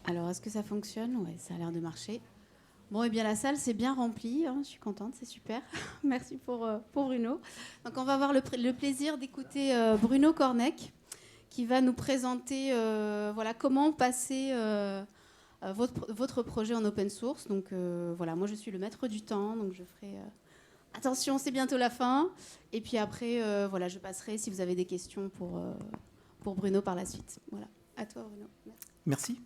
Alors, est-ce que ça fonctionne? Oui, ça a l'air de marcher. Bon, eh bien, la salle, c'est bien remplie. Hein, je suis contente, c'est super. Merci pour Bruno. Donc, on va avoir le plaisir d'écouter Bruno Cornec, qui va nous présenter voilà, comment passer votre projet en open source. Donc, voilà, moi, je suis le maître du temps, donc je ferai... attention, c'est bientôt la fin. Et puis après, voilà, je passerai si vous avez des questions pour Bruno par la suite. Voilà. À toi, Bruno. Merci. Merci.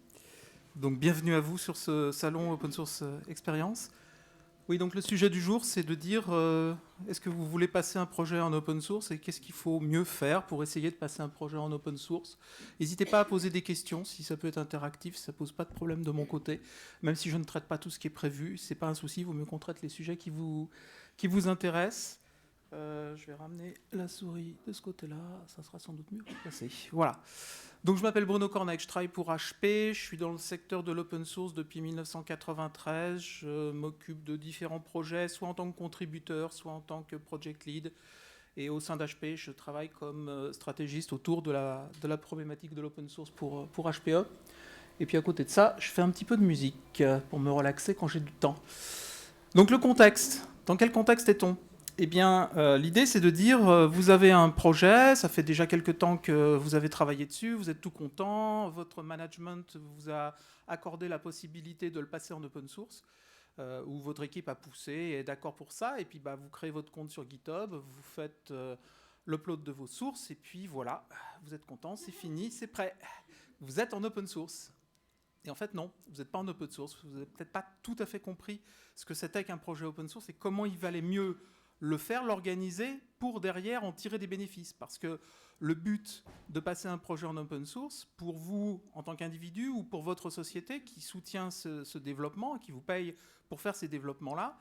Donc, bienvenue à vous sur ce salon Open Source Experience. Oui, donc le sujet du jour, c'est de dire est-ce que vous voulez passer un projet en open source et qu'est-ce qu'il faut mieux faire pour essayer de passer un projet en open source. N'hésitez pas à poser des questions, si ça peut être interactif, ça pose pas de problème de mon côté. Même si je ne traite pas tout ce qui est prévu, c'est pas un souci, il vaut mieux qu'on traite les sujets qui vous intéressent. Je vais ramener la souris de ce côté-là, ça sera sans doute mieux placé. Voilà. Donc je m'appelle Bruno Cornec, je travaille pour HP, je suis dans le secteur de l'open source depuis 1993, je m'occupe de différents projets, soit en tant que contributeur, soit en tant que project lead. Et au sein d'HP, je travaille comme stratégiste autour de la problématique de l'open source pour HPE. Et puis à côté de ça, je fais un petit peu de musique pour me relaxer quand j'ai du temps. Donc le contexte, dans quel contexte est-on ? Eh bien, l'idée, c'est de dire, vous avez un projet, ça fait déjà quelques temps que vous avez travaillé dessus, vous êtes tout content, votre management vous a accordé la possibilité de le passer en open source, ou votre équipe a poussé et est d'accord pour ça, et puis vous créez votre compte sur GitHub, vous faites l'upload de vos sources, et puis voilà, vous êtes content, c'est fini, c'est prêt. Vous êtes en open source. Et en fait, non, vous n'êtes pas en open source, vous n'avez peut-être pas tout à fait compris ce que c'était qu'un projet open source et comment il valait mieux le faire, l'organiser pour derrière en tirer des bénéfices. Parce que le but de passer un projet en open source, pour vous en tant qu'individu ou pour votre société qui soutient ce développement et qui vous paye pour faire ces développements-là,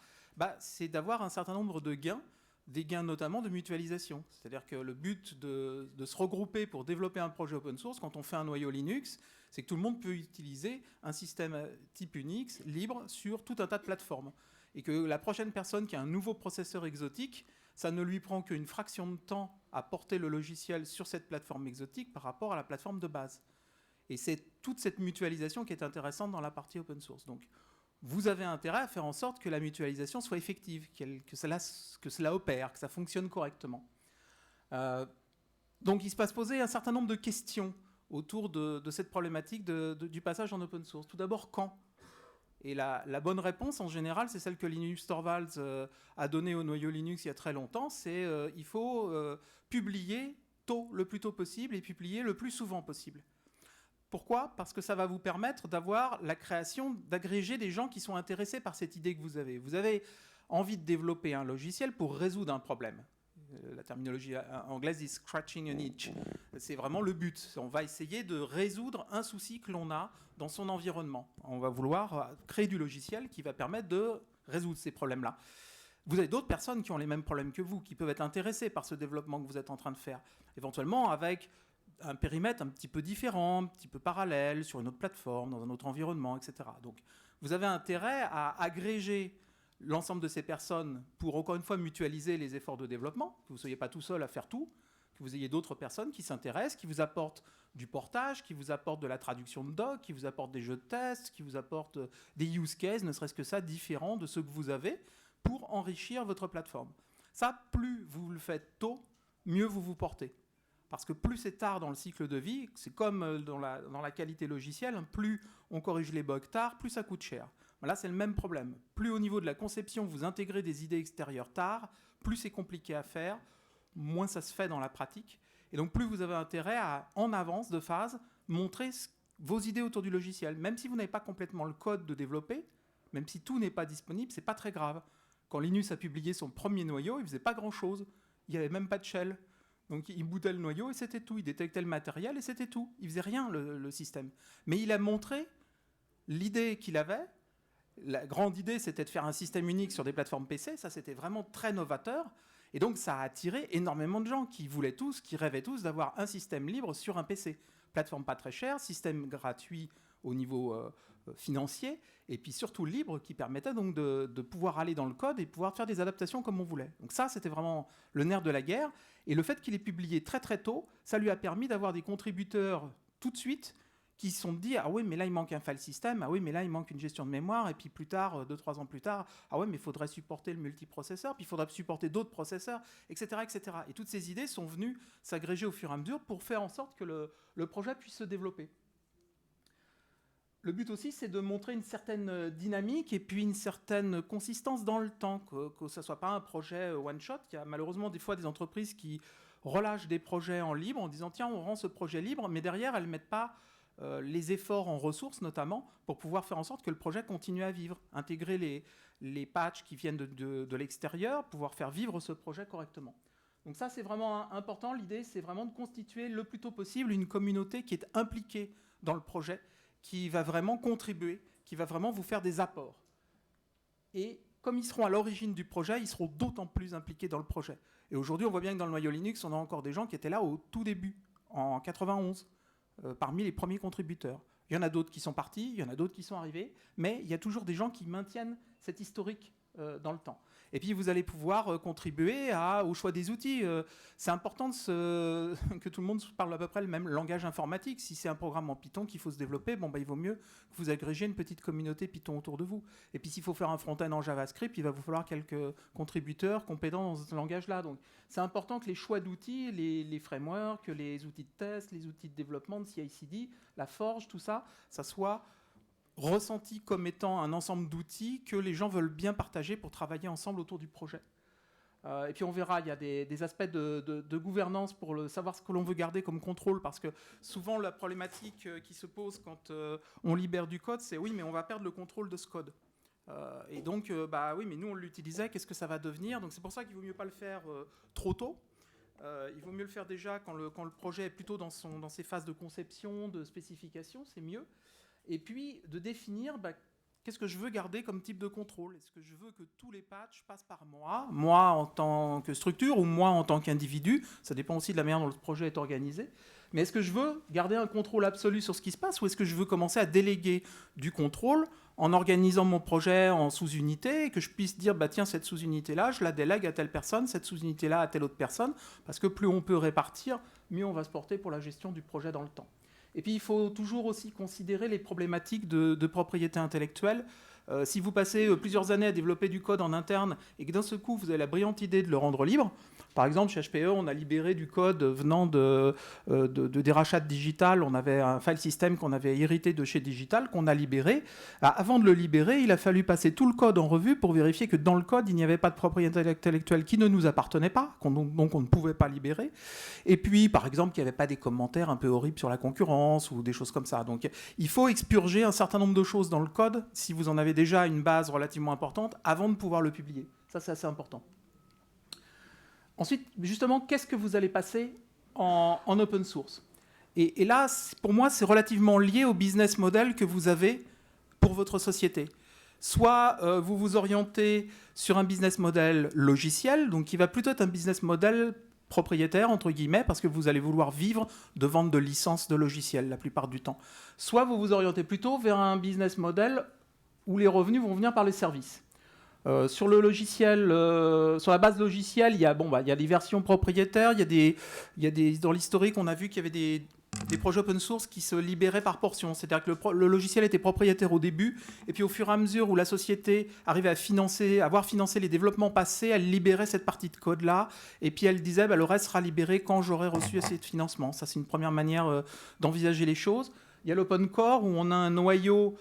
c'est d'avoir un certain nombre de gains, des gains notamment de mutualisation. C'est-à-dire que le but de se regrouper pour développer un projet open source, quand on fait un noyau Linux, c'est que tout le monde peut utiliser un système type Unix libre sur tout un tas de plateformes. Et que la prochaine personne qui a un nouveau processeur exotique, ça ne lui prend qu'une fraction de temps à porter le logiciel sur cette plateforme exotique par rapport à la plateforme de base. Et c'est toute cette mutualisation qui est intéressante dans la partie open source. Donc, vous avez intérêt à faire en sorte que la mutualisation soit effective, que cela opère, que ça fonctionne correctement. Donc, il se passe poser un certain nombre de questions autour de cette problématique du passage en open source. Tout d'abord, quand ? Et la bonne réponse, en général, c'est celle que Linus Torvalds a donnée au noyau Linux il y a très longtemps, c'est il faut publier tôt, le plus tôt possible, et publier le plus souvent possible. Pourquoi ? Parce que ça va vous permettre d'avoir la création, d'agréger des gens qui sont intéressés par cette idée que vous avez. Vous avez envie de développer un logiciel pour résoudre un problème. La terminologie anglaise dit scratching an itch. C'est vraiment le but. On va essayer de résoudre un souci que l'on a dans son environnement. On va vouloir créer du logiciel qui va permettre de résoudre ces problèmes-là. Vous avez d'autres personnes qui ont les mêmes problèmes que vous, qui peuvent être intéressées par ce développement que vous êtes en train de faire, éventuellement avec un périmètre un petit peu différent, un petit peu parallèle, sur une autre plateforme, dans un autre environnement, etc. Donc, vous avez intérêt à agréger l'ensemble de ces personnes pour, encore une fois, mutualiser les efforts de développement, que vous ne soyez pas tout seul à faire tout, que vous ayez d'autres personnes qui s'intéressent, qui vous apportent du portage, qui vous apportent de la traduction de doc, qui vous apportent des jeux de test, qui vous apportent des use cases, ne serait-ce que ça, différents de ceux que vous avez, pour enrichir votre plateforme. Ça, plus vous le faites tôt, mieux vous vous portez. Parce que plus c'est tard dans le cycle de vie, c'est comme dans la qualité logicielle, plus on corrige les bugs tard, plus ça coûte cher. Là, c'est le même problème. Plus au niveau de la conception, vous intégrez des idées extérieures tard, plus c'est compliqué à faire, moins ça se fait dans la pratique. Et donc, plus vous avez intérêt à, en avance de phase, montrer vos idées autour du logiciel. Même si vous n'avez pas complètement le code de développer, même si tout n'est pas disponible, c'est pas très grave. Quand Linus a publié son premier noyau, il faisait pas grand-chose. Il n'y avait même pas de shell. Donc il bootait le noyau et c'était tout. Il détectait le matériel et c'était tout. Il faisait rien, le système. Mais il a montré l'idée qu'il avait. La grande idée, c'était de faire un système unique sur des plateformes PC. Ça, c'était vraiment très novateur. Et donc, ça a attiré énormément de gens qui voulaient tous, qui rêvaient tous d'avoir un système libre sur un PC. Plateforme pas très chère, système gratuit au niveau financier, et puis surtout libre, qui permettait donc de pouvoir aller dans le code et pouvoir faire des adaptations comme on voulait. Donc ça, c'était vraiment le nerf de la guerre. Et le fait qu'il ait publié très très tôt, ça lui a permis d'avoir des contributeurs tout de suite qui se sont dit, ah oui, mais là, il manque un file system, ah oui, mais là, il manque une gestion de mémoire, et puis plus tard, 2-3 ans plus tard, ah ouais, mais il faudrait supporter le multiprocesseur, puis il faudrait supporter d'autres processeurs, etc., etc. Et toutes ces idées sont venues s'agréger au fur et à mesure pour faire en sorte que le projet puisse se développer. Le but aussi, c'est de montrer une certaine dynamique et puis une certaine consistance dans le temps, que ce ne soit pas un projet one-shot. Il y a malheureusement des fois des entreprises qui relâchent des projets en libre en disant « tiens, on rend ce projet libre », mais derrière, elles ne mettent pas les efforts en ressources, notamment, pour pouvoir faire en sorte que le projet continue à vivre, intégrer les patchs qui viennent de l'extérieur, pouvoir faire vivre ce projet correctement. Donc ça, c'est vraiment important. L'idée, c'est vraiment de constituer le plus tôt possible une communauté qui est impliquée dans le projet, qui va vraiment contribuer, qui va vraiment vous faire des apports. Et comme ils seront à l'origine du projet, ils seront d'autant plus impliqués dans le projet. Et aujourd'hui, on voit bien que dans le noyau Linux, on a encore des gens qui étaient là au tout début, en 91, parmi les premiers contributeurs. Il y en a d'autres qui sont partis, il y en a d'autres qui sont arrivés, mais il y a toujours des gens qui maintiennent cet historique dans le temps. Et puis, vous allez pouvoir contribuer au choix des outils. C'est important que tout le monde parle à peu près le même langage informatique. Si c'est un programme en Python qu'il faut se développer, il vaut mieux que vous agrégiez une petite communauté Python autour de vous. Et puis, s'il faut faire un front-end en JavaScript, il va vous falloir quelques contributeurs compétents dans ce langage-là. Donc, c'est important que les choix d'outils, les frameworks, les outils de test, les outils de développement, de CI/CD, la forge, tout ça, ça soit ressenti comme étant un ensemble d'outils que les gens veulent bien partager pour travailler ensemble autour du projet. Et puis on verra, il y a des aspects de gouvernance pour savoir ce que l'on veut garder comme contrôle, parce que souvent la problématique qui se pose quand on libère du code, c'est oui, mais on va perdre le contrôle de ce code. Et donc, oui, mais nous on l'utilisait, qu'est-ce que ça va devenir? Donc c'est pour ça qu'il ne vaut mieux pas le faire trop tôt. Il vaut mieux le faire déjà quand le projet est plutôt dans ses phases de conception, de spécification, c'est mieux. Et puis de définir qu'est-ce que je veux garder comme type de contrôle. Est-ce que je veux que tous les patchs passent par moi en tant que structure ou moi en tant qu'individu? Ça dépend aussi de la manière dont le projet est organisé. Mais est-ce que je veux garder un contrôle absolu sur ce qui se passe, ou est-ce que je veux commencer à déléguer du contrôle en organisant mon projet en sous-unités, et que je puisse dire, tiens, cette sous-unité-là, je la délègue à telle personne, cette sous-unité-là à telle autre personne, parce que plus on peut répartir, mieux on va se porter pour la gestion du projet dans le temps. Et puis, il faut toujours aussi considérer les problématiques de propriété intellectuelle. Si vous passez plusieurs années à développer du code en interne et que d'un seul coup, vous avez la brillante idée de le rendre libre, par exemple, chez HPE, on a libéré du code venant des rachats de Digital. On avait un file system qu'on avait hérité de chez Digital, qu'on a libéré. Avant de le libérer, il a fallu passer tout le code en revue pour vérifier que dans le code, il n'y avait pas de propriété intellectuelle qui ne nous appartenait pas, donc on ne pouvait pas libérer. Et puis, par exemple, qu'il n'y avait pas des commentaires un peu horribles sur la concurrence ou des choses comme ça. Donc, il faut expurger un certain nombre de choses dans le code, si vous en avez déjà une base relativement importante, avant de pouvoir le publier. Ça, c'est assez important. Ensuite, justement, qu'est-ce que vous allez passer en open source? Et là, pour moi, c'est relativement lié au business model que vous avez pour votre société. Soit vous vous orientez sur un business model logiciel, donc qui va plutôt être un business model propriétaire, entre guillemets, parce que vous allez vouloir vivre de vente de licences de logiciels la plupart du temps. Soit vous vous orientez plutôt vers un business model où les revenus vont venir par les services. Sur le logiciel, sur la base logicielle, il y a des versions propriétaires, dans l'historique, on a vu qu'il y avait des projets open source qui se libéraient par portions. C'est-à-dire que le logiciel était propriétaire au début, et puis au fur et à mesure où la société arrivait à avoir financé les développements passés, elle libérait cette partie de code-là, et puis elle disait le reste sera libéré quand j'aurai reçu assez de financement. Ça, c'est une première manière d'envisager les choses. Il y a l'open core où on a un noyau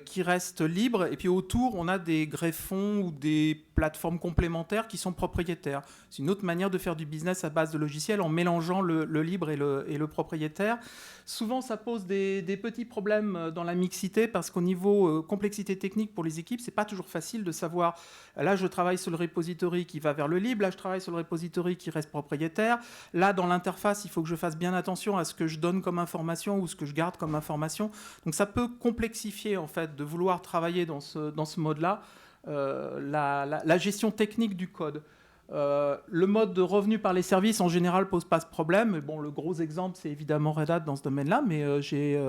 qui reste libre, et puis autour on a des greffons ou des plateformes complémentaires qui sont propriétaires. C'est une autre manière de faire du business à base de logiciels en mélangeant le libre et le propriétaire. Souvent ça pose des petits problèmes dans la mixité, parce qu'au niveau complexité technique pour les équipes, c'est pas toujours facile de savoir, là je travaille sur le repository qui va vers le libre, là je travaille sur le repository qui reste propriétaire, là dans l'interface il faut que je fasse bien attention à ce que je donne comme information ou ce que je garde comme information. Donc ça peut complexifier en fait de vouloir travailler dans ce mode-là, la gestion technique du code. Le mode de revenu par les services, en général, pose pas ce problème. Mais bon, le gros exemple, c'est évidemment Red Hat dans ce domaine-là, mais j'ai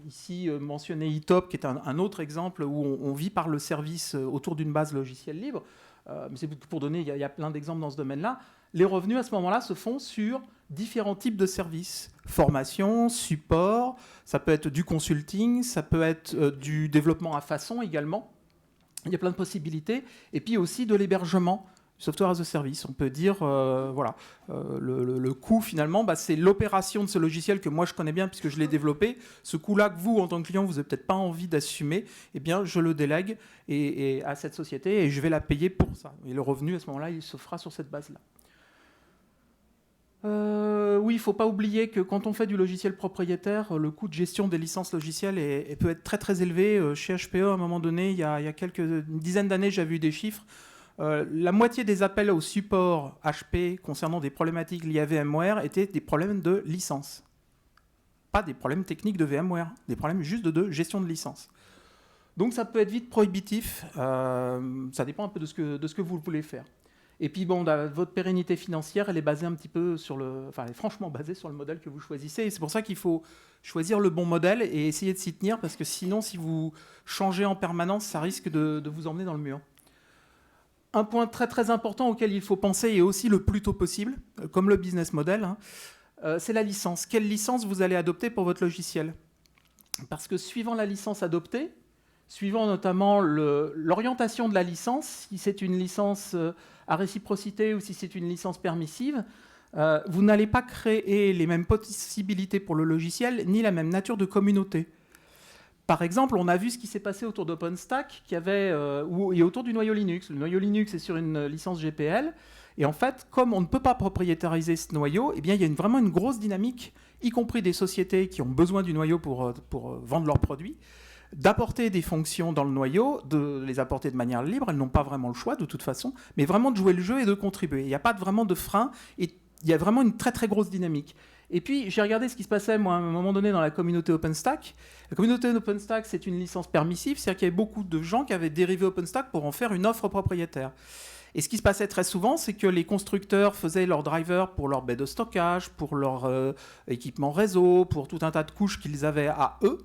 ici mentionné eTop, qui est un autre exemple où on vit par le service autour d'une base logicielle libre. Mais c'est pour donner, il y a plein d'exemples dans ce domaine-là. Les revenus, à ce moment-là, se font sur différents types de services. Formation, support, ça peut être du consulting, ça peut être du développement à façon également. Il y a plein de possibilités. Et puis aussi de l'hébergement, software as a service. On peut dire, le coût finalement, c'est l'opération de ce logiciel que moi je connais bien puisque je l'ai développé. Ce coût-là que vous, en tant que client, vous n'avez peut-être pas envie d'assumer, eh bien je le délègue à cette société et je vais la payer pour ça. Et le revenu, à ce moment-là, il se fera sur cette base-là. Oui, il ne faut pas oublier que quand on fait du logiciel propriétaire, le coût de gestion des licences logicielles peut être très très élevé. Chez HPE, à un moment donné, il y a une dizaine d'années, j'avais eu des chiffres. La moitié des appels au support HP concernant des problématiques liées à VMware étaient des problèmes de licence. Pas des problèmes techniques de VMware, des problèmes juste de gestion de licence. Donc ça peut être vite prohibitif. Ça dépend un peu de ce que vous voulez faire. Et puis, votre pérennité financière, elle est basée un petit peu elle est franchement basée sur le modèle que vous choisissez. Et c'est pour ça qu'il faut choisir le bon modèle et essayer de s'y tenir, parce que sinon, si vous changez en permanence, ça risque de vous emmener dans le mur. Un point très très important auquel il faut penser, et aussi le plus tôt possible, comme le business model, c'est la licence. Quelle licence vous allez adopter pour votre logiciel ? Parce que suivant la licence adoptée, suivant notamment l'orientation de la licence, si c'est une licence à réciprocité ou si c'est une licence permissive, vous n'allez pas créer les mêmes possibilités pour le logiciel, ni la même nature de communauté. Par exemple, on a vu ce qui s'est passé autour d'OpenStack et autour du noyau Linux. Le noyau Linux est sur une licence GPL, et en fait, comme on ne peut pas propriétariser ce noyau, il y a vraiment une grosse dynamique, y compris des sociétés qui ont besoin du noyau pour vendre leurs produits, d'apporter des fonctions dans le noyau, de les apporter de manière libre, elles n'ont pas vraiment le choix de toute façon, mais vraiment de jouer le jeu et de contribuer. Il n'y a pas vraiment de frein, et il y a vraiment une très très grosse dynamique. Et puis j'ai regardé ce qui se passait moi, à un moment donné dans la communauté OpenStack. La communauté OpenStack, c'est une licence permissive, c'est-à-dire qu'il y avait beaucoup de gens qui avaient dérivé OpenStack pour en faire une offre propriétaire. Et ce qui se passait très souvent, c'est que les constructeurs faisaient leurs drivers pour leur baie de stockage, pour leur équipement réseau, pour tout un tas de couches qu'ils avaient à eux.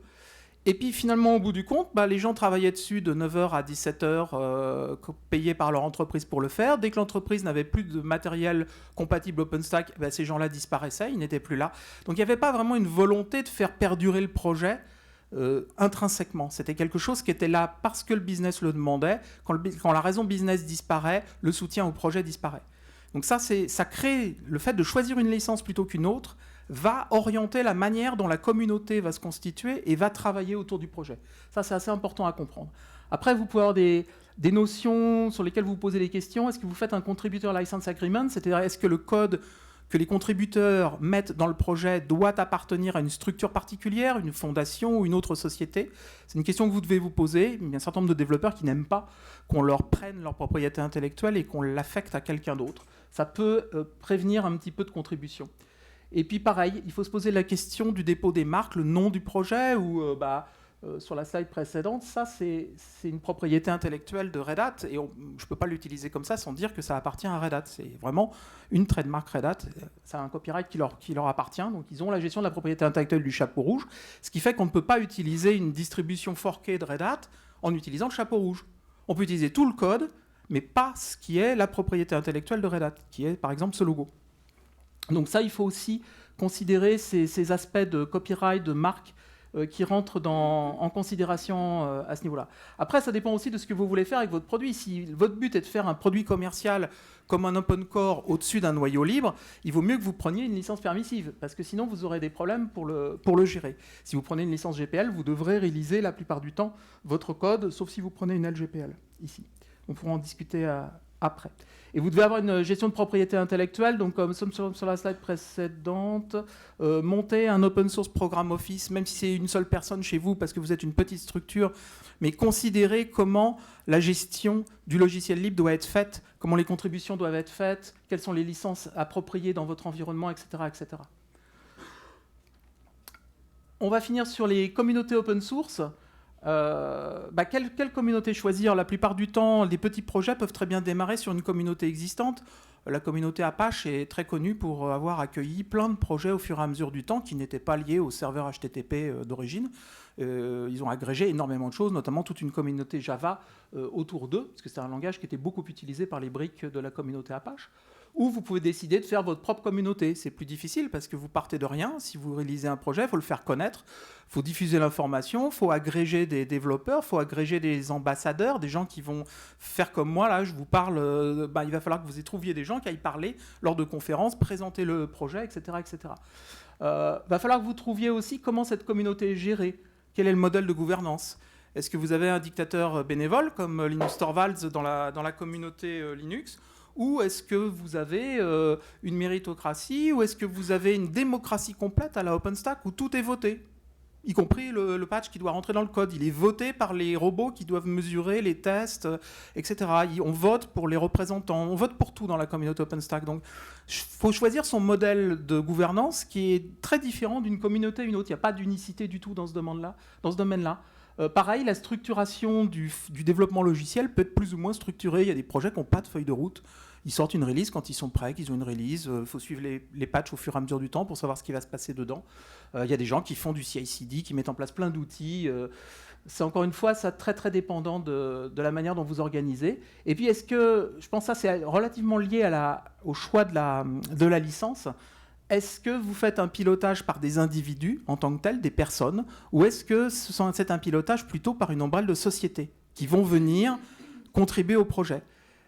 Et puis finalement, au bout du compte, les gens travaillaient dessus de 9h à 17h, payés par leur entreprise pour le faire. Dès que l'entreprise n'avait plus de matériel compatible OpenStack, ces gens-là disparaissaient, ils n'étaient plus là. Donc il n'y avait pas vraiment une volonté de faire perdurer le projet intrinsèquement. C'était quelque chose qui était là parce que le business le demandait. Quand la raison business disparaît, le soutien au projet disparaît. Donc ça crée le fait de choisir une licence plutôt qu'une autre, va orienter la manière dont la communauté va se constituer et va travailler autour du projet. Ça, c'est assez important à comprendre. Après, vous pouvez avoir des notions sur lesquelles vous vous posez des questions. Est-ce que vous faites un contributor license agreement ? C'est-à-dire, est-ce que le code que les contributeurs mettent dans le projet doit appartenir à une structure particulière, une fondation ou une autre société ? C'est une question que vous devez vous poser. Il y a un certain nombre de développeurs qui n'aiment pas qu'on leur prenne leur propriété intellectuelle et qu'on l'affecte à quelqu'un d'autre. Ça peut prévenir un petit peu de contribution. Et puis pareil, il faut se poser la question du dépôt des marques, le nom du projet, ou sur la slide précédente, ça c'est une propriété intellectuelle de Red Hat, et je ne peux pas l'utiliser comme ça sans dire que ça appartient à Red Hat. C'est vraiment une trademark Red Hat, ça a un copyright qui leur appartient, donc ils ont la gestion de la propriété intellectuelle du chapeau rouge, ce qui fait qu'on ne peut pas utiliser une distribution forkée de Red Hat en utilisant le chapeau rouge. On peut utiliser tout le code, mais pas ce qui est la propriété intellectuelle de Red Hat, qui est par exemple ce logo. Donc ça, il faut aussi considérer ces aspects de copyright, de marque, qui rentrent en considération à ce niveau-là. Après, ça dépend aussi de ce que vous voulez faire avec votre produit. Si votre but est de faire un produit commercial comme un open core au-dessus d'un noyau libre, il vaut mieux que vous preniez une licence permissive, parce que sinon vous aurez des problèmes pour le gérer. Si vous prenez une licence GPL, vous devrez réaliser la plupart du temps votre code, sauf si vous prenez une LGPL, ici. On pourra en discuter après. Et vous devez avoir une gestion de propriété intellectuelle, donc comme sur la slide précédente, monter un open source programme Office, même si c'est une seule personne chez vous, parce que vous êtes une petite structure, mais considérez comment la gestion du logiciel libre doit être faite, comment les contributions doivent être faites, quelles sont les licences appropriées dans votre environnement, etc. etc. On va finir sur les communautés open source. Quelle communauté choisir ? La plupart du temps, les petits projets peuvent très bien démarrer sur une communauté existante. La communauté Apache est très connue pour avoir accueilli plein de projets au fur et à mesure du temps qui n'étaient pas liés au serveur HTTP d'origine. Ils ont agrégé énormément de choses, notamment toute une communauté Java autour d'eux, parce que c'est un langage qui était beaucoup utilisé par les briques de la communauté Apache. ou vous pouvez décider de faire votre propre communauté. C'est plus difficile parce que vous partez de rien. Si vous réalisez un projet, il faut le faire connaître, il faut diffuser l'information, il faut agréger des développeurs, il faut agréger des ambassadeurs, des gens qui vont faire comme moi. Là, je vous parle, il va falloir que vous trouviez des gens qui aillent parler lors de conférences, présenter le projet, etc. etc. Va falloir que vous trouviez aussi comment cette communauté est gérée, quel est le modèle de gouvernance. Est-ce que vous avez un dictateur bénévole comme Linus Torvalds dans la communauté Linux, ou est-ce que vous avez une méritocratie, ou est-ce que vous avez une démocratie complète à la OpenStack où tout est voté, y compris le patch qui doit rentrer dans le code. Il est voté par les robots qui doivent mesurer les tests, etc. On vote pour les représentants, on vote pour tout dans la communauté OpenStack. Donc, il faut choisir son modèle de gouvernance qui est très différent d'une communauté à une autre. Il n'y a pas d'unicité du tout dans ce domaine-là. Pareil, la structuration du développement logiciel peut être plus ou moins structurée. Il y a des projets qui n'ont pas de feuille de route. Ils sortent une release quand ils sont prêts, qu'ils ont une release. Il faut suivre les patchs au fur et à mesure du temps pour savoir ce qui va se passer dedans. Il y a des gens qui font du CI/CD, qui mettent en place plein d'outils. C'est encore une fois ça très très dépendant de la manière dont vous organisez. Et puis je pense que ça c'est relativement lié au choix de la licence. Est-ce que vous faites un pilotage par des individus en tant que tels, des personnes, ou est-ce que c'est un pilotage plutôt par une ombrelle de sociétés qui vont venir contribuer au projet ?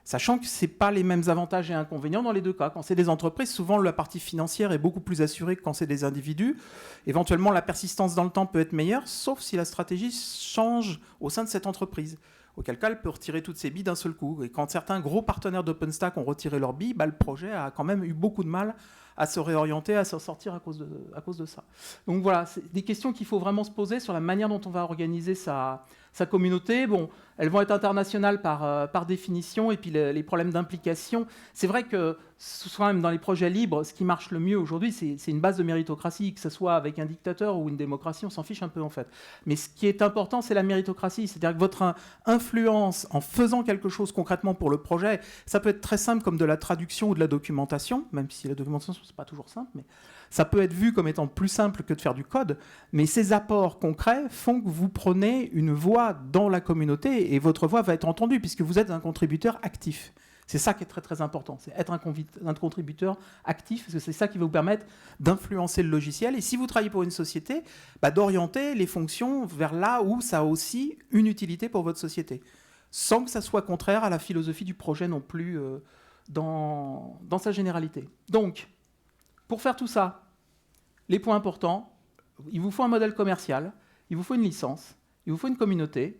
Sachant que ce n'est pas les mêmes avantages et inconvénients dans les deux cas. Quand c'est des entreprises, souvent la partie financière est beaucoup plus assurée que quand c'est des individus. Éventuellement, la persistance dans le temps peut être meilleure, sauf si la stratégie change au sein de cette entreprise. Auquel cas, elle peut retirer toutes ses billes d'un seul coup. Et quand certains gros partenaires d'OpenStack ont retiré leurs billes, le projet a quand même eu beaucoup de mal à se réorienter, à s'en sortir à cause de ça. Donc voilà, c'est des questions qu'il faut vraiment se poser sur la manière dont on va organiser sa communauté. Bon, elles vont être internationales par définition, et puis les problèmes d'implication. C'est vrai que, soit même dans les projets libres, ce qui marche le mieux aujourd'hui, c'est une base de méritocratie, que ce soit avec un dictateur ou une démocratie, on s'en fiche un peu en fait. Mais ce qui est important, c'est la méritocratie, c'est-à-dire que votre influence en faisant quelque chose concrètement pour le projet, ça peut être très simple comme de la traduction ou de la documentation, même si la documentation, c'est pas toujours simple, mais ça peut être vu comme étant plus simple que de faire du code, mais ces apports concrets font que vous prenez une voix dans la communauté et votre voix va être entendue puisque vous êtes un contributeur actif. C'est ça qui est très très important, c'est être un contributeur actif, parce que c'est ça qui va vous permettre d'influencer le logiciel. Et si vous travaillez pour une société, d'orienter les fonctions vers là où ça a aussi une utilité pour votre société, sans que ça soit contraire à la philosophie du projet non plus dans sa généralité. Donc, pour faire tout ça, les points importants, il vous faut un modèle commercial, il vous faut une licence, il vous faut une communauté,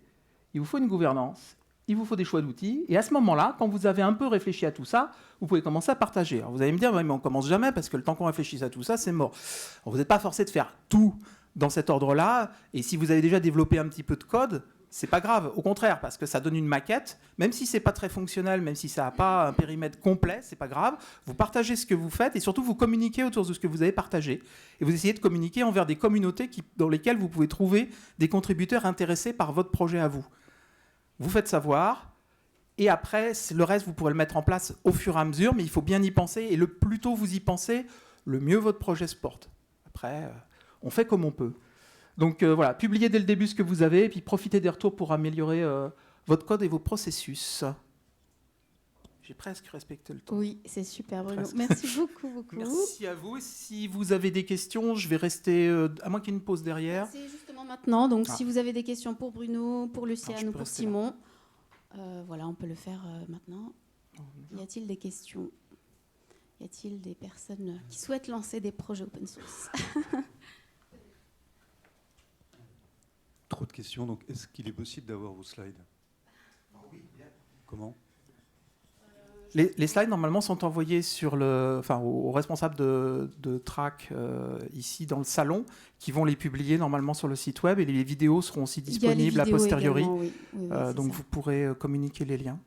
il vous faut une gouvernance, il vous faut des choix d'outils. Et à ce moment-là, quand vous avez un peu réfléchi à tout ça, vous pouvez commencer à partager. Alors vous allez me dire, mais on ne commence jamais parce que le temps qu'on réfléchisse à tout ça, c'est mort. Alors vous n'êtes pas forcé de faire tout dans cet ordre-là. Et si vous avez déjà développé un petit peu de code, c'est pas grave, au contraire, parce que ça donne une maquette, même si c'est pas très fonctionnel, même si ça n'a pas un périmètre complet, c'est pas grave. Vous partagez ce que vous faites et surtout vous communiquez autour de ce que vous avez partagé. Et vous essayez de communiquer envers des communautés dans lesquelles vous pouvez trouver des contributeurs intéressés par votre projet à vous. Vous faites savoir, et après, le reste, vous pourrez le mettre en place au fur et à mesure, mais il faut bien y penser, et le plus tôt vous y pensez, le mieux votre projet se porte. Après, on fait comme on peut. Donc voilà, publiez dès le début ce que vous avez, et puis profitez des retours pour améliorer votre code et vos processus. J'ai presque respecté le temps. Oui, c'est super, Bruno. Presque. Merci beaucoup. Merci à vous. Si vous avez des questions, je vais rester, à moins qu'il y ait une pause derrière. C'est justement maintenant, donc si vous avez des questions pour Bruno, pour Luciane ou pour Simon, voilà, on peut le faire maintenant. Y a-t-il des questions ? Y a-t-il des personnes qui souhaitent lancer des projets open source ? Trop de questions, donc est-ce qu'il est possible d'avoir vos slides ? Oui, bien. Comment ? Les slides, normalement, sont envoyés aux responsables de track ici dans le salon, qui vont les publier normalement sur le site web, et les vidéos seront aussi disponibles a posteriori. Également, oui, donc vous pourrez communiquer les liens.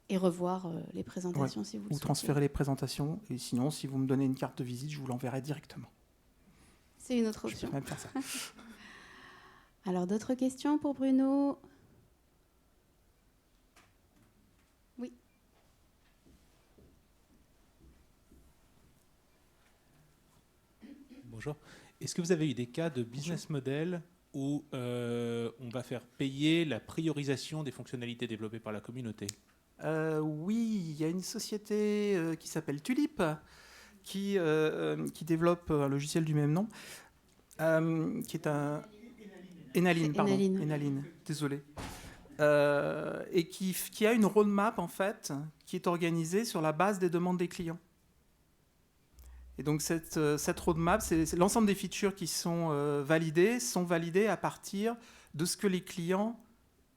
Et revoir les présentations si vous le souhaitez. Ou transférer les présentations. Et sinon, si vous me donnez une carte de visite, je vous l'enverrai directement. C'est une autre option. Je peux même faire ça. Alors, d'autres questions pour Bruno ? Oui. Bonjour. Est-ce que vous avez eu des cas de business model où on va faire payer la priorisation des fonctionnalités développées par la communauté ? Oui, il y a une société qui s'appelle Tulip qui développe un logiciel du même nom, qui est un... Enaline, C'est pardon. Enaline. Enaline, désolé. Et qui a une roadmap, en fait, qui est organisée sur la base des demandes des clients. Et donc cette roadmap, c'est l'ensemble des features qui sont validées à partir de ce que les clients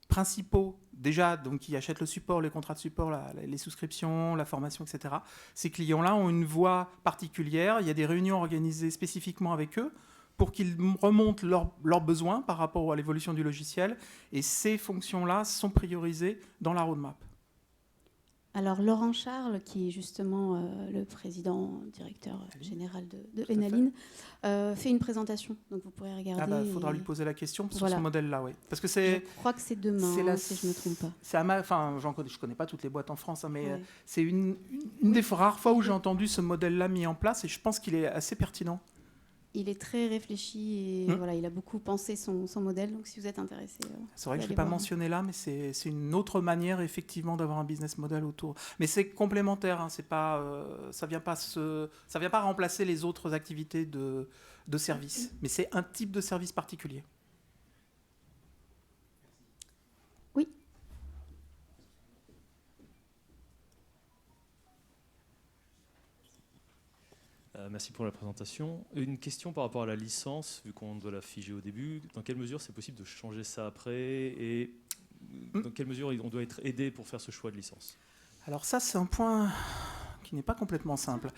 principaux, déjà, donc qui achètent le support, les contrats de support, les souscriptions, la formation, etc. Ces clients-là ont une voie particulière. Il y a des réunions organisées spécifiquement avec eux pour qu'ils remontent leurs besoins par rapport à l'évolution du logiciel. Et ces fonctions-là sont priorisées dans la roadmap. Alors Laurent Charles, qui est justement le président, directeur général de Tout à Enaline, fait une présentation. Donc vous pourrez regarder. Il faudra lui poser la question sur Voilà. ce modèle-là, oui. Parce que Je crois que c'est demain, si je ne me trompe pas. je connais pas toutes les boîtes en France, hein, mais Ouais. c'est une des rares fois où j'ai entendu ce modèle-là mis en place, et je pense qu'il est assez pertinent. Il est très réfléchi et voilà, il a beaucoup pensé son modèle. Donc si vous êtes intéressé, C'est vrai que je ne allez l'ai pas voir. mentionné là, mais c'est une autre manière effectivement d'avoir un business model autour. Mais c'est complémentaire, hein, c'est pas, ça vient pas remplacer les autres activités de service, mais c'est un type de service particulier. Oui. Merci pour la présentation. Une question par rapport à la licence, vu qu'on doit la figer au début. Dans quelle mesure c'est possible de changer ça après et dans quelle mesure on doit être aidé pour faire ce choix de licence? Alors ça, c'est un point qui n'est pas complètement simple.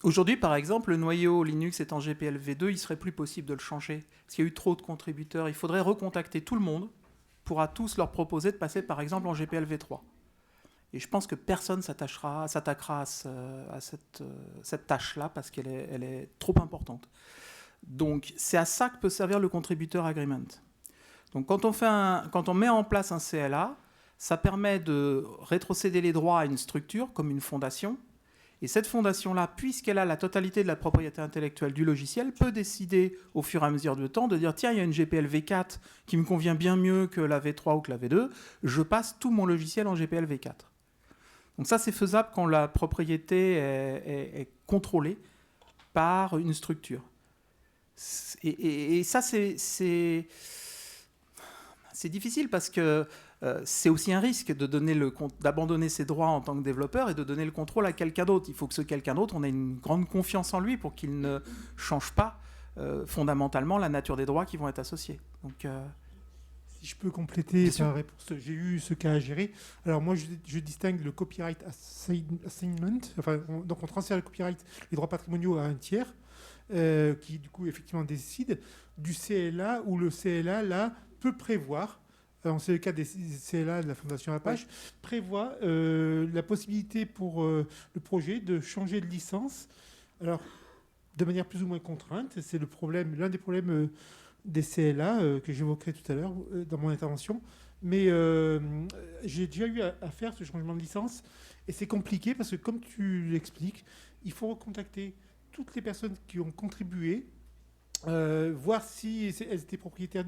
Aujourd'hui, par exemple, le noyau Linux étant GPL v2, il serait plus possible de le changer parce qu'il y a eu trop de contributeurs. Il faudrait recontacter tout le monde pour à tous leur proposer de passer, par exemple, en GPL v3. Et je pense que personne s'attaquera à cette tâche-là parce qu'elle est trop importante. Donc, c'est à ça que peut servir le contributor agreement. Donc, quand on met en place un CLA, ça permet de rétrocéder les droits à une structure comme une fondation. Et cette fondation-là, puisqu'elle a la totalité de la propriété intellectuelle du logiciel, peut décider au fur et à mesure du temps de dire « Tiens, il y a une GPL V4 qui me convient bien mieux que la V3 ou que la V2, je passe tout mon logiciel en GPL V4 ». Donc ça, c'est faisable quand la propriété est contrôlée par une structure. Et ça, c'est difficile parce que c'est aussi un risque d'abandonner ses droits en tant que développeur et de donner le contrôle à quelqu'un d'autre. Il faut que ce quelqu'un d'autre, on ait une grande confiance en lui pour qu'il ne change pas fondamentalement la nature des droits qui vont être associés. Donc, si je peux compléter ma réponse, j'ai eu ce cas à gérer. Alors moi, je distingue le copyright assignment. Donc on transfère le copyright, les droits patrimoniaux à un tiers, qui du coup effectivement décide du CLA, où le CLA là peut prévoir. C'est le cas des CLA de la Fondation Apache, prévoit la possibilité pour le projet de changer de licence. Alors, de manière plus ou moins contrainte, c'est l'un des problèmes des CLA que j'évoquerai tout à l'heure dans mon intervention. Mais j'ai déjà eu à faire ce changement de licence et c'est compliqué parce que, comme tu l'expliques, il faut recontacter toutes les personnes qui ont contribué. Voir si elles étaient propriétaires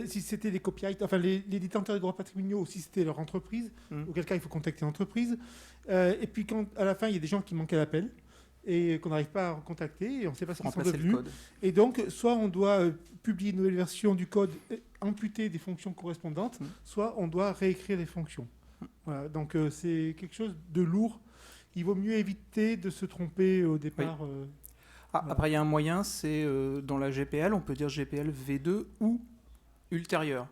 si c'était les copyright, enfin les détenteurs des droits patrimoniaux, ou si c'était leur entreprise, auquel cas il faut contacter l'entreprise. Et puis quand à la fin il y a des gens qui manquent à l'appel et qu'on n'arrive pas à recontacter et on ne sait pas ce qu'ils sont devenus. Et donc soit on doit publier une nouvelle version du code, amputer des fonctions correspondantes, soit on doit réécrire les fonctions. Voilà, donc c'est quelque chose de lourd. Il vaut mieux éviter de se tromper au départ. Oui. Après, il y a un moyen, c'est dans la GPL, on peut dire GPL V2 ou ultérieur.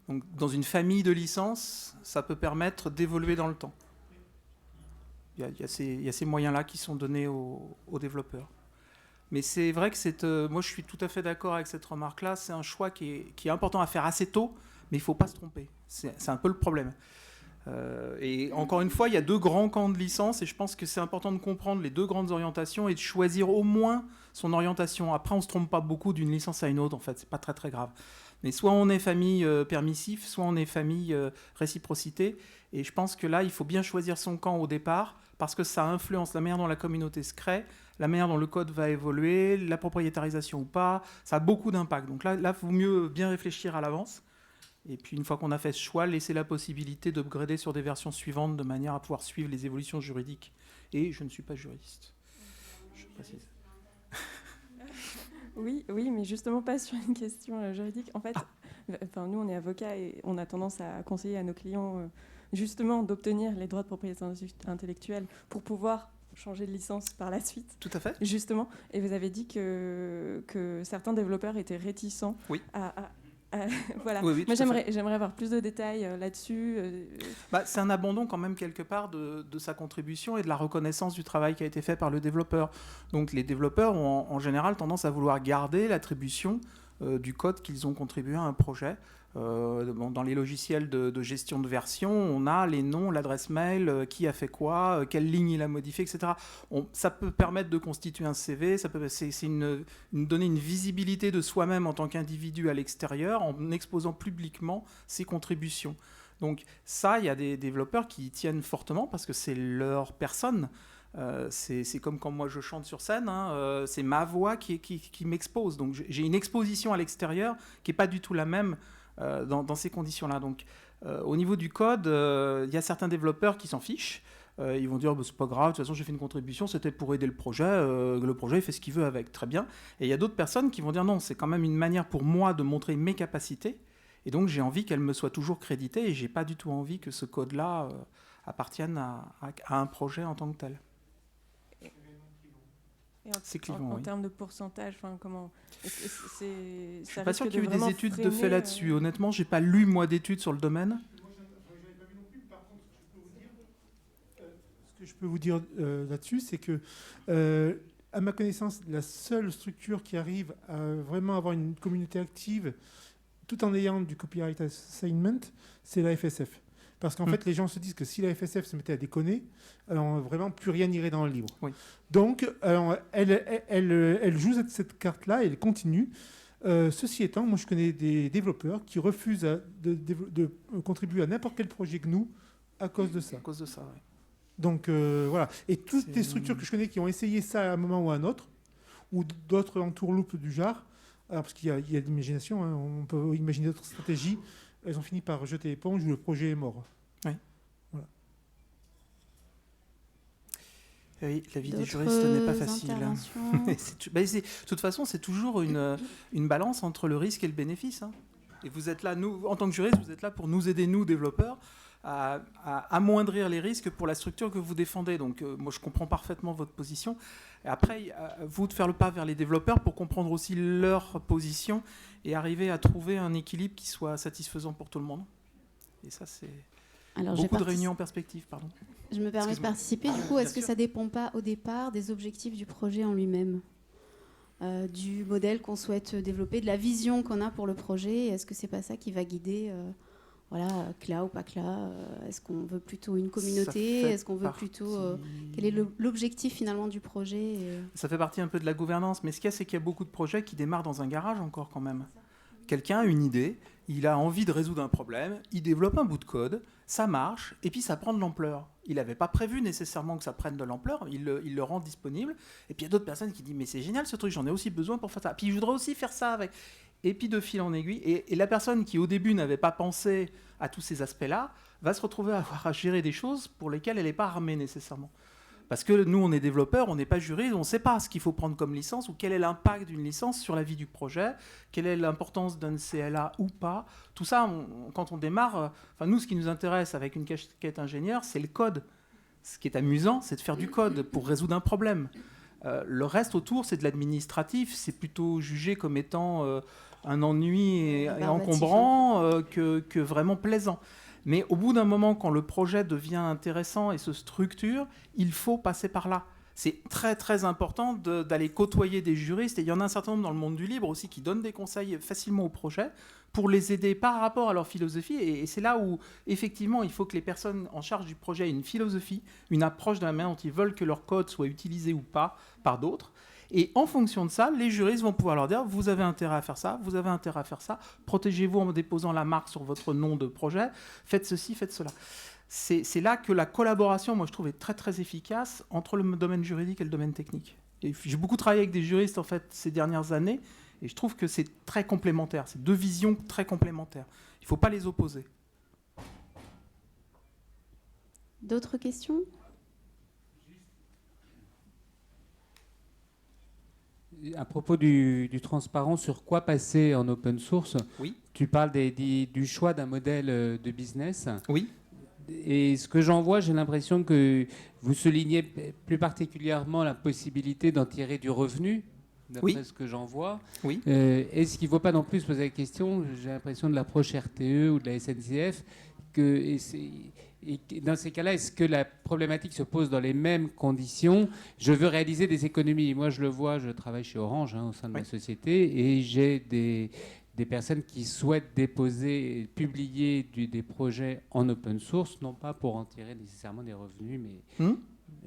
Donc, dans une famille de licences, ça peut permettre d'évoluer dans le temps. Il y a ces moyens-là qui sont donnés aux développeurs. Mais c'est vrai que moi, je suis tout à fait d'accord avec cette remarque-là. C'est un choix qui est important à faire assez tôt, mais il ne faut pas se tromper. C'est un peu le problème. Et encore une fois, il y a deux grands camps de licence et je pense que c'est important de comprendre les deux grandes orientations et de choisir au moins son orientation. Après, on ne se trompe pas beaucoup d'une licence à une autre, en fait, c'est pas très très grave. Mais soit on est famille permissif, soit on est famille réciprocité. Et je pense que là, il faut bien choisir son camp au départ parce que ça influence la manière dont la communauté se crée, la manière dont le code va évoluer, la propriétarisation ou pas. Ça a beaucoup d'impact. Donc là, il vaut mieux bien réfléchir à l'avance Et puis une fois qu'on a fait ce choix, laisser la possibilité d'upgrader sur des versions suivantes de manière à pouvoir suivre les évolutions juridiques. Et je ne suis pas juriste. Je précise. Oui, mais justement pas sur une question juridique. En fait, nous, on est avocats et on a tendance à conseiller à nos clients justement d'obtenir les droits de propriété intellectuelle pour pouvoir changer de licence par la suite. Tout à fait. Justement. Et vous avez dit que certains développeurs étaient réticents à voilà. Oui, moi, j'aimerais avoir plus de détails là-dessus. C'est un abandon quand même quelque part de sa contribution et de la reconnaissance du travail qui a été fait par le développeur. Donc les développeurs ont en général tendance à vouloir garder l'attribution du code qu'ils ont contribué à un projet. Dans les logiciels de gestion de version, on a les noms, l'adresse mail, qui a fait quoi, quelle ligne il a modifié, etc. Ça peut permettre de constituer un CV, c'est donner une visibilité de soi-même en tant qu'individu à l'extérieur en exposant publiquement ses contributions. Donc ça, il y a des développeurs qui y tiennent fortement parce que c'est leur personne. C'est comme quand moi je chante sur scène, c'est ma voix qui m'expose. Donc j'ai une exposition à l'extérieur qui n'est pas du tout la même dans ces conditions-là. Donc, au niveau du code, il y a certains développeurs qui s'en fichent. Ils vont dire c'est pas grave, de toute façon j'ai fait une contribution, c'était pour aider le projet il fait ce qu'il veut avec, très bien. Et il y a d'autres personnes qui vont dire non, c'est quand même une manière pour moi de montrer mes capacités, et donc j'ai envie qu'elles me soient toujours créditées, et j'ai pas du tout envie que ce code-là appartienne à un projet en tant que tel. C'est clivant, en oui. termes de pourcentage, comment Je suis pas sûr qu'il y ait eu des études de fait là-dessus. Honnêtement, j'ai pas lu moi d'études sur le domaine. Ce que je peux vous dire là-dessus, c'est que, à ma connaissance, la seule structure qui arrive à vraiment avoir une communauté active, tout en ayant du copyright assignment, c'est la FSF. Parce qu'en fait, les gens se disent que si la FSF se mettait à déconner, alors vraiment plus rien n'irait dans le livre. Oui. Donc, alors, elle joue cette carte-là et elle continue. Ceci étant, moi je connais des développeurs qui refusent de contribuer à n'importe quel projet GNU à cause de ça. À cause de ça, oui. Donc voilà. Et toutes les structures que je connais qui ont essayé ça à un moment ou à un autre, ou d'autres entourloupes du genre, alors parce qu'il y a de l'imagination, on peut imaginer d'autres stratégies, elles ont fini par jeter l'éponge ou le projet est mort. Oui. Voilà. Oui, la vie des juristes n'est pas facile. De toute façon, c'est toujours une balance entre le risque et le bénéfice. Et vous êtes là, nous, en tant que juriste, vous êtes là pour nous aider, nous, développeurs, à amoindrir les risques pour la structure que vous défendez. Donc, moi, je comprends parfaitement votre position. Et après, vous de faire le pas vers les développeurs pour comprendre aussi leur position et arriver à trouver un équilibre qui soit satisfaisant pour tout le monde. Et ça, c'est beaucoup de réunions en perspective, pardon. Je me permets de participer. Du coup, est-ce que ça ne dépend pas au départ des objectifs du projet en lui-même, du modèle qu'on souhaite développer, de la vision qu'on a pour le projet? Est-ce que c'est pas ça qui va guider CLA ou pas CLA? Est-ce qu'on veut plutôt une communauté? Est-ce qu'on veut plutôt... quel est l'objectif finalement du projet? Ça fait partie un peu de la gouvernance. Mais ce qu'il y a, c'est qu'il y a beaucoup de projets qui démarrent dans un garage encore quand même. Quelqu'un a une idée, il a envie de résoudre un problème, il développe un bout de code, ça marche, et puis ça prend de l'ampleur. Il n'avait pas prévu nécessairement que ça prenne de l'ampleur, il le rend disponible, et puis il y a d'autres personnes qui disent « mais c'est génial ce truc, j'en ai aussi besoin pour faire ça, puis je voudrais aussi faire ça avec ». Et puis de fil en aiguille, et la personne qui au début n'avait pas pensé à tous ces aspects-là, va se retrouver à avoir à gérer des choses pour lesquelles elle n'est pas armée nécessairement. Parce que nous, on est développeurs, on n'est pas juristes, on ne sait pas ce qu'il faut prendre comme licence ou quel est l'impact d'une licence sur la vie du projet, quelle est l'importance d'un CLA ou pas. Tout ça, quand on démarre, nous, ce qui nous intéresse avec une casquette ingénieur, c'est le code. Ce qui est amusant, c'est de faire du code pour résoudre un problème. Le reste autour, c'est de l'administratif, c'est plutôt jugé comme étant un ennui et encombrant que vraiment plaisant. Mais au bout d'un moment, quand le projet devient intéressant et se structure, il faut passer par là. C'est très très important d'aller côtoyer des juristes. Et il y en a un certain nombre dans le monde du libre aussi qui donnent des conseils facilement aux projets pour les aider par rapport à leur philosophie. Et c'est là où, effectivement, il faut que les personnes en charge du projet aient une philosophie, une approche de la manière dont ils veulent que leur code soit utilisé ou pas par d'autres. Et en fonction de ça, les juristes vont pouvoir leur dire « vous avez intérêt à faire ça, vous avez intérêt à faire ça, protégez-vous en déposant la marque sur votre nom de projet, faites ceci, faites cela ». C'est là que la collaboration, moi je trouve, est très très efficace entre le domaine juridique et le domaine technique. Et j'ai beaucoup travaillé avec des juristes en fait ces dernières années, Et je trouve que c'est très complémentaire, c'est deux visions très complémentaires. Il ne faut pas les opposer. D'autres questions ? À propos du transparent, sur quoi passer en open source ? Oui. Tu parles du choix d'un modèle de business. Oui. Et ce que j'en vois, j'ai l'impression que vous soulignez plus particulièrement la possibilité d'en tirer du revenu, d'après ce que j'en vois. Oui. Est-ce qu'il ne faut pas non plus se poser la question, j'ai l'impression de l'approche RTE ou de la SNCF, et dans ces cas-là, est-ce que la problématique se pose dans les mêmes conditions ? Je veux réaliser des économies. Moi, je le vois, je travaille chez Orange au sein de ma société, et j'ai des personnes qui souhaitent déposer et publier des projets en open source, non pas pour en tirer nécessairement des revenus, mais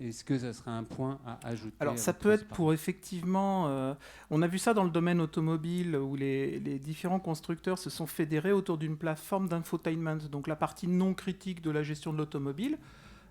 est-ce que ça serait un point à ajouter ? Alors ça peut être pour effectivement... on a vu ça dans le domaine automobile où les différents constructeurs se sont fédérés autour d'une plateforme d'infotainment, donc la partie non critique de la gestion de l'automobile,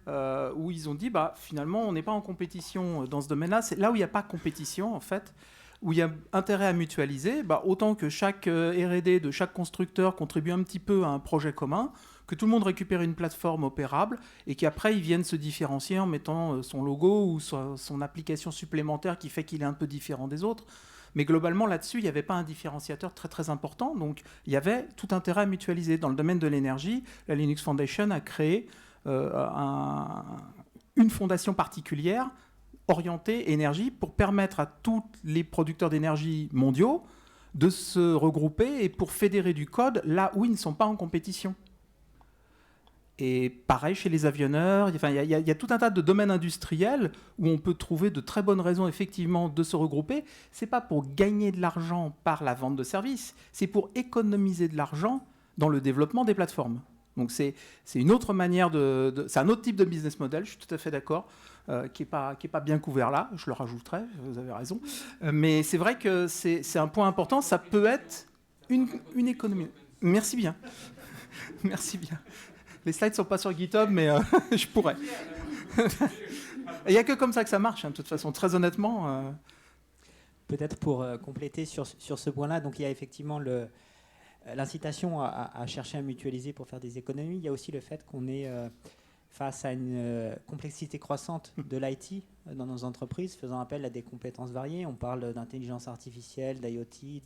où ils ont dit finalement on n'est pas en compétition dans ce domaine-là. C'est là où il n'y a pas compétition en fait, où il y a intérêt à mutualiser, autant que chaque R&D de chaque constructeur contribue un petit peu à un projet commun, que tout le monde récupère une plateforme opérable et qu'après ils viennent se différencier en mettant son logo ou son application supplémentaire qui fait qu'il est un peu différent des autres. Mais globalement là-dessus, il n'y avait pas un différenciateur très très important, donc il y avait tout intérêt à mutualiser. Dans le domaine de l'énergie, la Linux Foundation a créé une fondation particulière orientée énergie pour permettre à tous les producteurs d'énergie mondiaux de se regrouper et pour fédérer du code là où ils ne sont pas en compétition. Et pareil chez les avionneurs, il y a tout un tas de domaines industriels où on peut trouver de très bonnes raisons effectivement de se regrouper. C'est pas pour gagner de l'argent par la vente de services, c'est pour économiser de l'argent dans le développement des plateformes. Donc c'est une autre manière c'est un autre type de business model, je suis tout à fait d'accord, qui est pas bien couvert là, je le rajouterai, vous avez raison. Mais c'est vrai que c'est un point important, ça peut être une économie. Merci bien. Merci bien. Les slides ne sont pas sur GitHub, mais je pourrais. Il n'y a que comme ça que ça marche, de toute façon, très honnêtement. Peut-être pour compléter sur ce point-là, donc il y a effectivement l'incitation à chercher à mutualiser pour faire des économies. Il y a aussi le fait qu'on est face à une complexité croissante de l'IT dans nos entreprises, faisant appel à des compétences variées. On parle d'intelligence artificielle, d'IoT,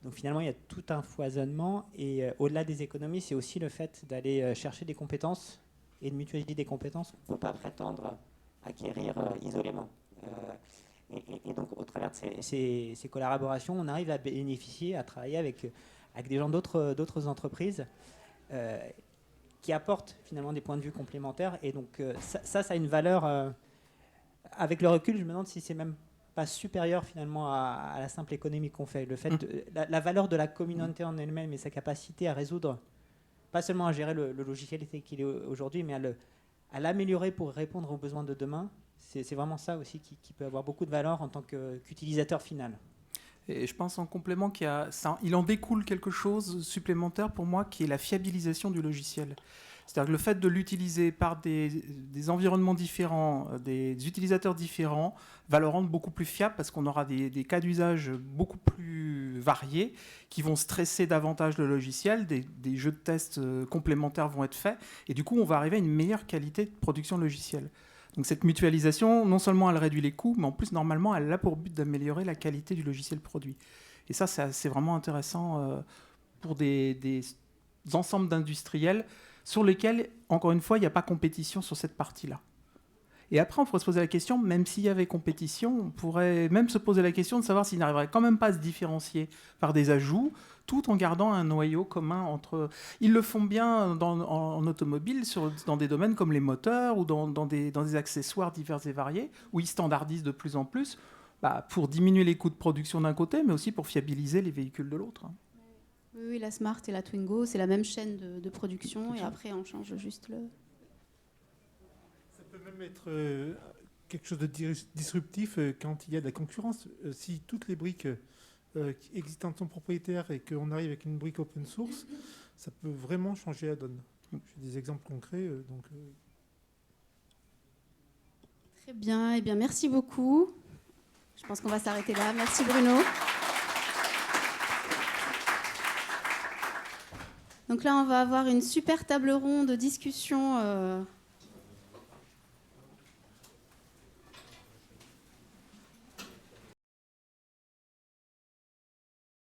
donc finalement, il y a tout un foisonnement. Et au-delà des économies, c'est aussi le fait d'aller chercher des compétences et de mutualiser des compétences qu'on ne peut pas prétendre acquérir isolément. Et donc, au travers de ces collaborations, on arrive à bénéficier, à travailler avec des gens d'autres entreprises qui apportent finalement des points de vue complémentaires. Et donc, ça a une valeur. Avec le recul, je me demande si c'est même pas supérieur finalement à la simple économie qu'on fait. Le fait la valeur de la communauté en elle-même et sa capacité à résoudre, pas seulement à gérer le logiciel qu'il est aujourd'hui, mais à l'améliorer pour répondre aux besoins de demain, c'est vraiment ça aussi qui peut avoir beaucoup de valeur en tant qu'utilisateur final. Et je pense en complément il en découle quelque chose supplémentaire pour moi qui est la fiabilisation du logiciel. C'est-à-dire que le fait de l'utiliser par des environnements différents, des utilisateurs différents, va le rendre beaucoup plus fiable parce qu'on aura des cas d'usage beaucoup plus variés qui vont stresser davantage le logiciel, des jeux de tests complémentaires vont être faits et du coup on va arriver à une meilleure qualité de production logicielle. Donc cette mutualisation, non seulement elle réduit les coûts, mais en plus normalement elle a pour but d'améliorer la qualité du logiciel produit. Et ça c'est vraiment intéressant pour des ensembles d'industriels sur lesquels, encore une fois, il n'y a pas compétition sur cette partie-là. Et après, on pourrait se poser la question, même s'il y avait compétition, on pourrait même se poser la question de savoir s'ils n'arriveraient quand même pas à se différencier par des ajouts, tout en gardant un noyau commun entre... Ils le font bien en automobile, dans des domaines comme les moteurs ou dans des accessoires divers et variés, où ils standardisent de plus en plus, pour diminuer les coûts de production d'un côté, mais aussi pour fiabiliser les véhicules de l'autre. Oui, la Smart et la Twingo, c'est la même chaîne de production, et après on change juste le... Ça peut même être quelque chose de disruptif quand il y a de la concurrence. Si toutes les briques existantes sont propriétaires et qu'on arrive avec une brique open source, ça peut vraiment changer la donne. J'ai des exemples concrets. Très bien, eh bien merci beaucoup. Je pense qu'on va s'arrêter là. Merci Bruno. Donc là, on va avoir une super table ronde de discussion